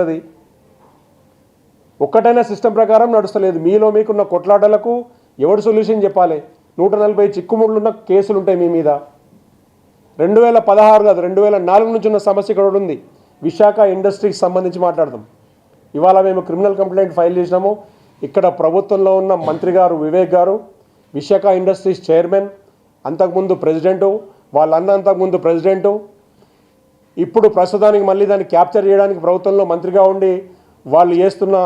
అది ఒక్కటైనా సిస్టమ్ ప్రకారం నడుస్తలేదు. మీలో మీకున్న కొట్లాటలకు ఎవడు సొల్యూషన్ చెప్పాలి? 140 చిక్కుముళ్ళున్న కేసులు ఉంటాయి మీ మీద. 2016 కాదు 2004 నుంచి ఉన్న సమస్య ఇక్కడ ఉంది. విశాఖ ఇండస్ట్రీకి సంబంధించి మాట్లాడదాం. ఇవాళ మేము క్రిమినల్ కంప్లైంట్ ఫైల్ చేసినాము. ఇక్కడ ప్రభుత్వంలో ఉన్న మంత్రి గారు వివేక్ గారు, విశాఖ ఇండస్ట్రీస్ చైర్మన్, అంతకుముందు ప్రెసిడెంటు, వాళ్ళ అన్న అంతకుముందు ప్రెసిడెంటు, ఇప్పుడు ప్రస్తుతానికి మళ్ళీ దాన్ని క్యాప్చర్ చేయడానికి ప్రభుత్వంలో మంత్రిగా ఉండి వాళ్ళు చేస్తున్న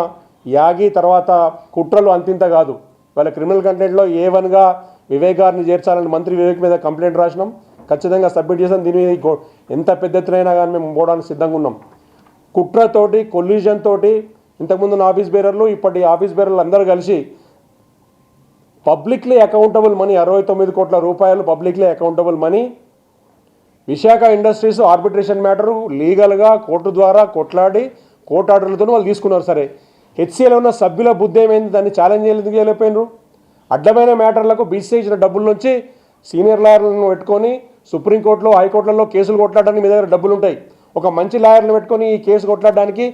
యాగి తర్వాత కుట్రలు అంతింత కాదు. వాళ్ళ క్రిమినల్ కంప్లైంట్లో A1గా వివేక్ గారిని చేర్చాలని మంత్రి వివేక్ మీద కంప్లైంట్ రాసినాం. ఖచ్చితంగా సబ్మిట్ చేసాం. దీని మీద ఎంత పెద్ద ఎత్తునైనా కానీ మేము పోవడానికి సిద్ధంగా ఉన్నాం. కుట్రతోటి కొల్యూజన్ తోటి ఇంతకుముందు ఆఫీస్ బేరర్లు ఇప్పటి ఆఫీస్ బేరర్లు అందరూ కలిసి పబ్లిక్లీ అకౌంటబుల్ మనీ 69 కోట్ల రూపాయలు publicly accountable money Visakha industries arbitration matter లీగల్గా కోర్టు ద్వారా కొట్లాడి కోర్టు ఆర్డర్లతో వాళ్ళు తీసుకున్నారు. సరే, హెచ్సిఏలో ఉన్న సభ్యుల బుద్ధి ఏమైంది? దాన్ని ఛాలెంజ్ చేయలేకపోయినారు. అడ్డమైన మ్యాటర్లకు బీసీ ఇచ్చిన డబ్బుల నుంచి సీనియర్ లాయర్లను పెట్టుకొని సుప్రీంకోర్టులో హైకోర్టులలో కేసులు కొట్లాడడానికి మీ దగ్గర డబ్బులు ఉంటాయి. ఒక మంచి లాయర్ని పెట్టుకొని ఈ కేసు కొట్లాడడానికి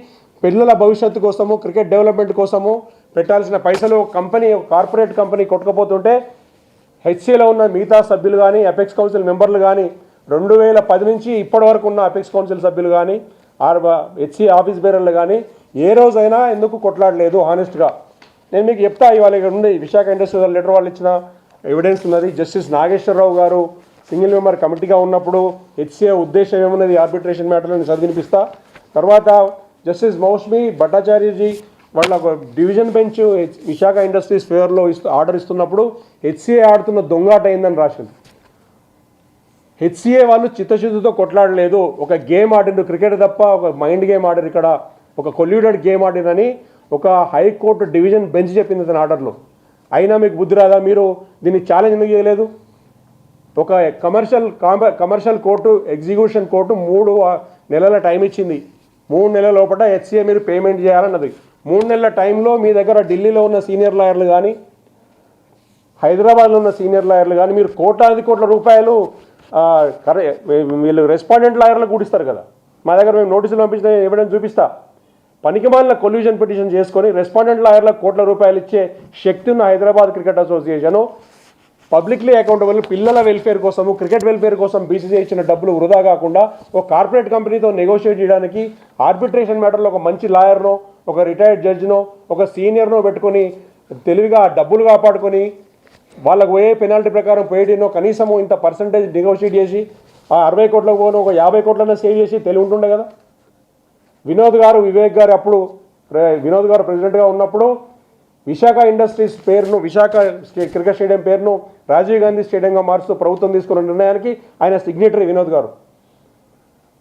పిల్లల భవిష్యత్తు కోసము క్రికెట్ డెవలప్మెంట్ కోసము పెట్టాల్సిన పైసలు కంపెనీ కార్పొరేట్ కంపెనీ కొట్టుకపోతుంటే హెచ్సిఏలో ఉన్న మిగతా సభ్యులు కానీ అపెక్స్ కౌన్సిల్ మెంబర్లు కానీ 2010 నుంచి ఇప్పటి వరకు ఉన్న అపెక్స్ కౌన్సిల్ సభ్యులు కానీ హెచ్సిఏ ఆఫీస్ బేరర్లు కానీ ఏ రోజైనా ఎందుకు కొట్లాడలేదు? హానెస్ట్గా నేను మీకు చెప్తా. ఇవాళ ఇక్కడ ఉంది విశాఖ ఇండస్ట్రీ లెటర్ వాళ్ళు ఇచ్చిన ఎవిడెన్స్ ఉన్నది. జస్టిస్ నాగేశ్వరరావు గారు సింగిల్ మెంబర్ కమిటీగా ఉన్నప్పుడు హెచ్సిఏ ఉద్దేశం ఏమున్నది ఆర్బిట్రేషన్ మ్యాటర్ని చదివినిపిస్తా. తర్వాత జస్టిస్ మౌష్మి భట్టాచార్యజీ వాళ్ళ డివిజన్ బెంచ్ విశాఖ ఇండస్ట్రీస్ ఫేవర్లో ఆర్డర్ ఇస్తున్నప్పుడు హెచ్సిఏ ఆడుతున్న దొంగాట అయిందని రాసింది. హెచ్సిఏ వాళ్ళు చిత్తశుద్ధితో కొట్లాడలేదు. ఒక గేమ్ ఆడిరు, క్రికెట్ తప్ప ఒక మైండ్ గేమ్ ఆడిరు, ఇక్కడ ఒక కొల్యూడెడ్ గేమ్ ఆడిరని ఒక హైకోర్టు డివిజన్ బెంచ్ చెప్పింది తన ఆర్డర్లో. అయినా మీకు బుద్ధి రాదా? మీరు దీన్ని ఛాలెంజ్ ఎందుకు చేయలేదు? ఒక కమర్షియల్ కోర్టు ఎగ్జిక్యూషన్ కోర్టు 3 నెలల టైం ఇచ్చింది. 3 నెలల లోపల హెచ్సిఏ మీరు పేమెంట్ చేయాలన్నది. 3 నెలల టైంలో మీ దగ్గర ఢిల్లీలో ఉన్న సీనియర్ లాయర్లు కానీ హైదరాబాద్లో ఉన్న సీనియర్ లాయర్లు కానీ మీరు కోట్లాది కోట్ల రూపాయలు వీళ్ళు రెస్పాండెంట్ లాయర్లకు కూడా ఇస్తారు కదా. మా దగ్గర మేము నోటీసులు పంపించిన ఎవిడెన్స్ చూపిస్తా. పనికిమాలిన కొల్యూజన్ పిటిషన్ చేసుకొని రెస్పాండెంట్ లాయర్లకు కోట్ల రూపాయలు ఇచ్చే శక్తి ఉన్న Hyderabad cricket association publicly accountable పిల్లల వెల్ఫేర్ కోసము క్రికెట్ వెల్ఫేర్ కోసం బీసీసీ ఇచ్చిన డబ్బులు వృధా కాకుండా ఒక కార్పొరేట్ కంపెనీతో నెగోషియేట్ చేయడానికి ఆర్బిట్రేషన్ మ్యాటర్లో ఒక మంచి లాయర్నో ఒక రిటైర్డ్ జడ్జినో ఒక సీనియర్నో పెట్టుకొని తెలివిగా డబ్బులు కాపాడుకొని వాళ్ళకు పోయే పెనాల్టీ ప్రకారం పోయేటినో కనీసము ఇంత పర్సంటేజ్ నెగోషియేట్ చేసి ఆ 60 కోట్లకు పోను ఒక 50 కోట్లన్నా సేవ్ చేసి తెలివి ఉంటుండే కదా. వినోద్ గారు వివేక్ గారు అప్పుడు వినోద్ గారు ప్రెసిడెంట్గా ఉన్నప్పుడు విశాఖ ఇండస్ట్రీస్ పేరును విశాఖ క్రికెట్ స్టేడియం పేరును రాజీవ్ గాంధీ స్టేడియంగా మారుస్తూ ప్రభుత్వం తీసుకున్న నిర్ణయానికి ఆయన సిగ్నేటరీ వినోద్ గారు.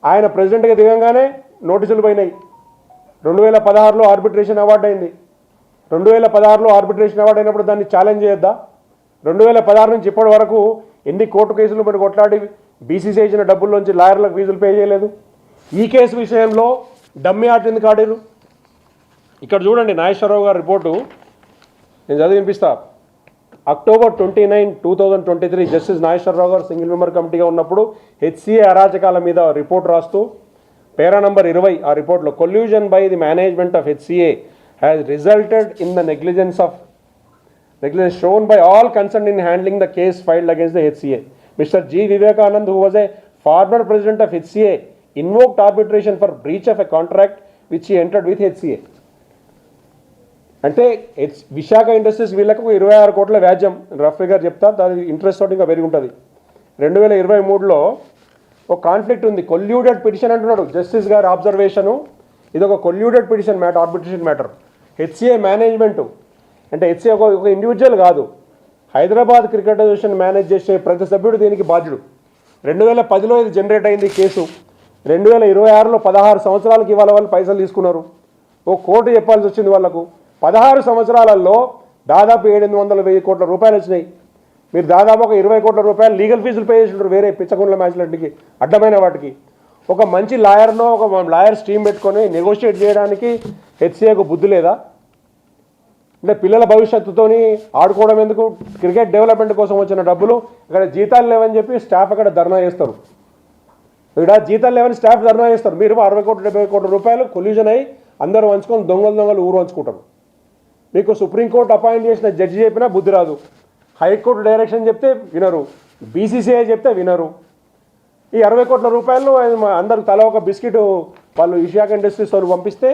ఆయన ప్రెసిడెంట్గా దిగంగానే నోటీసులు పోయినాయి. 2016లో ఆర్బిట్రేషన్ అవార్డు అయింది. 2016లో ఆర్బిట్రేషన్ అవార్డు అయినప్పుడు దాన్ని ఛాలెంజ్ చేయొద్దా? 2016 నుంచి ఇప్పటి వరకు ఎన్ని కోర్టు కేసులు పెట్టి కొట్లాడి బీసీసీ ఇచ్చిన డబ్బుల్లోంచి లాయర్లకు ఫీజులు పే చేయలేదు. ఈ కేసు విషయంలో డమ్మీ ఆట ఎందుకు ఆడారు? ఇక్కడ చూడండి నాగేశ్వరరావు గారి రిపోర్టు నేను చదివి వినిపిస్తా. అక్టోబర్ 29, 2023 జస్టిస్ నాగేశ్వరరావు గారు సింగిల్ మెంబర్ కమిటీగా ఉన్నప్పుడు హెచ్సిఏ అరాచకాల మీద రిపోర్ట్ రాస్తూ పేరా నంబర్ 20 ఆ రిపోర్ట్లో collusion by the management of HCA has resulted in the negligence shown by all concerned in handling the case filed against the HCA. Mr. G. Vivekanand, who was a former president of HCA, invoked arbitration for breach of a contract which he entered with HCA. అంటే Visakha industries వీళ్ళకు 26 కోట్ల వ్యాజ్యం rough figure చెప్తా, దాని interest తోటి ఇంకా పెరిగి ఉంటుంది. 2023లో ఒక కాన్ఫ్లిక్ట్ ఉంది. కొల్యూడెడ్ పిటిషన్ అంటున్నాడు జస్టిస్ గారి అబ్జర్వేషను. ఇది ఒక colluded petition matter, arbitration matter. HCA management అంటే హెచ్సిఏ ఒక ఇండివిజువల్ కాదు, హైదరాబాద్ క్రికెట్ అసోసియేషన్ మేనేజ్ చేసే ప్రతి సభ్యుడు దీనికి బాధ్యుడు. 2010లో ఇది జనరేట్ అయింది కేసు. 2026లో 16 సంవత్సరాలకి ఇవాళ వాళ్ళు పైసలు తీసుకున్నారు. ఓ కోర్టు చెప్పాల్సి వచ్చింది వాళ్ళకు. 16 సంవత్సరాలలో దాదాపు 700-1000 కోట్ల రూపాయలు వచ్చినాయి. మీరు దాదాపు ఒక 20 కోట్ల రూపాయలు లీగల్ ఫీజులు పే చేసి ఉంటారు వేరే పిచ్చగుండ్ల మ్యాచ్లన్నిటికి అడ్డమైన వాటికి. ఒక మంచి లాయర్నో ఒక లాయర్ స్ట్రీమ్ పెట్టుకొని నెగోషియేట్ చేయడానికి హెచ్సిఏకు బుద్ధి లేదా? అంటే పిల్లల భవిష్యత్తుతోని ఆడుకోవడం ఎందుకు? క్రికెట్ డెవలప్మెంట్ కోసం వచ్చిన డబ్బులు అక్కడ జీతాలు లేవని చెప్పి స్టాఫ్ అక్కడ ధర్నా చేస్తారు. ఇక్కడ జీతాలు లేవని స్టాఫ్ ధర్నా చేస్తారు. మీరు 60 కోట్ల 70 కోట్ల రూపాయలు కొల్యూజన్ అయ్యి అందరూ వంచుకొని దొంగలు ఊరు వంచుకుంటారు. మీకు సుప్రీంకోర్టు అపాయింట్ చేసిన జడ్జి చెప్పినా బుద్ధి రాదు, హైకోర్టు డైరెక్షన్ చెప్తే వినరు, బీసీసీఐ చెప్తే వినరు. ఈ 60 కోట్ల రూపాయలు అందరు తల ఒక బిస్కెట్ వాళ్ళు విశాఖ ఇండస్ట్రీస్ వాళ్ళు పంపిస్తే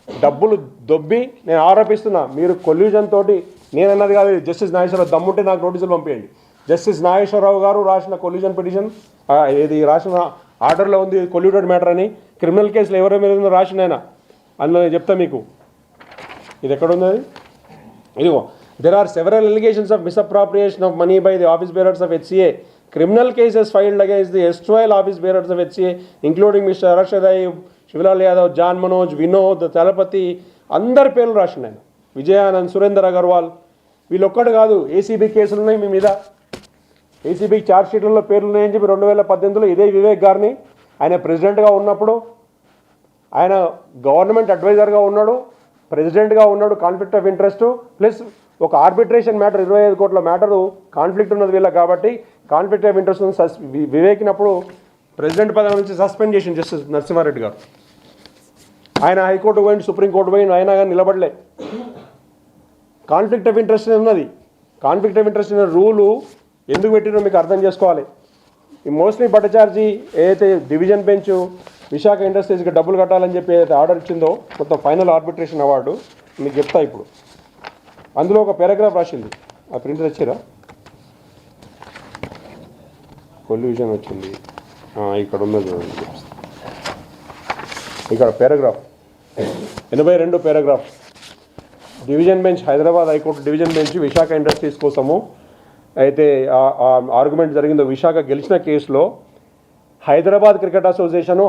డబ్బులు దొబ్బి, నేను ఆరోపిస్తున్నా మీరు కొల్యూజన్ తోటి, నేనన్నది కాదు, జస్టిస్ నాగేశ్వరరావు దమ్ముంటే నాకు నోటీసులు పంపించండి. జస్టిస్ నాగేశ్వరరావు గారు రాసిన కొల్యూజన్ పిటిషన్, ఇది రాసిన ఆర్డర్లో ఉంది కొల్యూటెడ్ మ్యాటర్ అని, క్రిమినల్ కేసులు ఎవరి మీద రాసిన ఆయన, అందులో నేను చెప్తా మీకు. ఇది ఎక్కడుంది? ఇదిగో, there are several allegations of misappropriation of money by the office bearers of HCA. Criminal cases filed against the erstwhile office bearers of HCA, including Mr. Arashadai, Shivalal Yadav, John Manoj, Vinod, Talapati, అందరి పేర్లు రాసిన ఆయన, విజయానంద్, సురేందర్ అగర్వాల్, వీళ్ళొక్కటి కాదు, ACB కేసులు ఉన్నాయి మీ మీద. ACB charge షీట్లలో పేర్లు ఉన్నాయని చెప్పి 2018లో ఇదే వివేక్ గారిని, ఆయన ప్రెసిడెంట్గా ఉన్నప్పుడు, ఆయన గవర్నమెంట్ అడ్వైజర్గా ఉన్నాడు, ప్రెసిడెంట్గా ఉన్నాడు, కాన్ఫ్లిక్ట్ ఆఫ్ ఇంట్రెస్ట్ ప్లస్ ఒక ఆర్బిట్రేషన్ మ్యాటర్ 25 కోట్ల మ్యాటరు కాన్ఫ్లిక్ట్ ఉన్నది వీళ్ళకి, కాబట్టి కాన్ఫ్లిక్ట్ ఆఫ్ ఇంట్రెస్ట్ వివేకినప్పుడు ప్రెసిడెంట్ పదవి నుంచి సస్పెండ్ చేసిన జస్టిస్ నరసింహారెడ్డి గారు. ఆయన హైకోర్టు పోయింది, సుప్రీంకోర్టు పోయింది, అయినా కానీ నిలబడలే. కాన్ఫ్లిక్ట్ ఆఫ్ ఇంట్రెస్ట్ ఉన్నది. కాన్ఫ్లిక్ట్ ఆఫ్ ఇంట్రెస్ట్ రూలు ఎందుకు పెట్టినో మీకు అర్థం చేసుకోవాలి. ఈ మోస్ట్లీ భట్టాచార్జీ ఏదైతే డివిజన్ బెంచ్ విశాఖ ఇండస్ట్రీస్కి డబ్బులు కట్టాలని చెప్పి ఏదైతే ఆర్డర్ ఇచ్చిందో, మొత్తం ఫైనల్ ఆర్బిట్రేషన్ అవార్డు మీకు చెప్తా ఇప్పుడు. అందులో ఒక పారాగ్రాఫ్ రాసింది, ఆ ప్రింట్ తెచ్చారా? కొల్యూషన్ వచ్చింది, ఇక్కడ ఉన్నది, ఇక్కడ paragraph 82 paragraph. Division bench, Hyderabad high court division bench Visakha industries కోసము అయితే ఆర్గ్యుమెంట్ జరిగిందో, విశాఖ గెలిచిన కేసులో హైదరాబాద్ క్రికెట్ అసోసియేషను